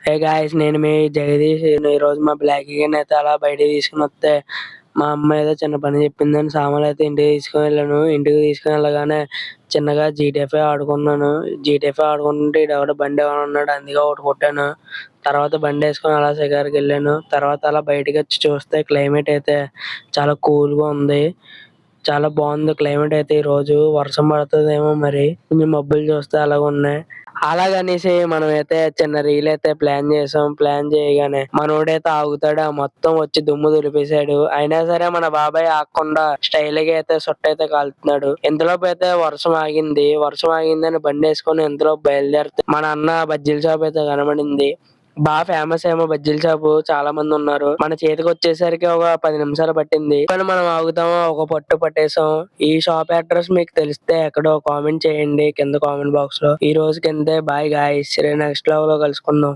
Hey guys, నేను మీ జగదీష్. ఈరోజు మా బ్లాకీని అయితే అలా బయటికి తీసుకుని వస్తే మా అమ్మ ఏదో చిన్న పని చెప్పిందని సామాన్లు అయితే ఇంటికి తీసుకుని వెళ్ళాను. ఇంటికి తీసుకుని వెళ్ళగానే చిన్నగా జీటీఎఫ్ ఆడుకున్నాను. జీటీఎఫ్ ఆడుకుంటే ఈడెవడో బండి ఉన్నాడు, అందుకే ఒకటి కొట్టాను. తర్వాత బండి వేసుకొని అలా షికారుకి వెళ్ళాను. తర్వాత అలా బయటకు వచ్చి చూస్తే క్లైమేట్ అయితే చాలా కూల్గా ఉంది. చాలా బాగుంది క్లైమేట్ అయితే. ఈ రోజు వర్షం పడుతుందేమో, మరి కొంచెం మబ్బులు చూస్తే అలాగ ఉన్నాయి. అలాగనేసి మనం అయితే చిన్న రీల్ అయితే ప్లాన్ చేసాం. ప్లాన్ చేయగానే మనోడైతే ఆగుతాడు, మొత్తం వచ్చి దుమ్ము దులిపేశాడు. అయినా సరే మన బాబాయ్ ఆగకుండా స్టైల్ గా అయితే సుట్ట అయితే కాలుతున్నాడు. ఇంతలోపు అయితే వర్షం ఆగింది. వర్షం ఆగిందని బండి వేసుకొని ఇంతలో బయలుదేరితే మన అన్న బజ్జీల షాప్ అయితే కనబడింది. బాగా ఫేమస్ ఏమో బజ్జీల షాపు, చాలా మంది ఉన్నారు. మన చేతికి వచ్చేసరికి ఒక 10 నిమిషాలు పట్టింది. కానీ మనం ఆగుతామో ఒక పట్టు పట్టేసాం. ఈ షాప్ అడ్రస్ మీకు తెలిస్తే ఎక్కడో కామెంట్ చేయండి కింద కామెంట్ బాక్స్ లో. ఈ రోజు కిందే. బాయ్ గాయ్స్, నెక్స్ట్ లెవెల్ లో కలుసుకుందాం.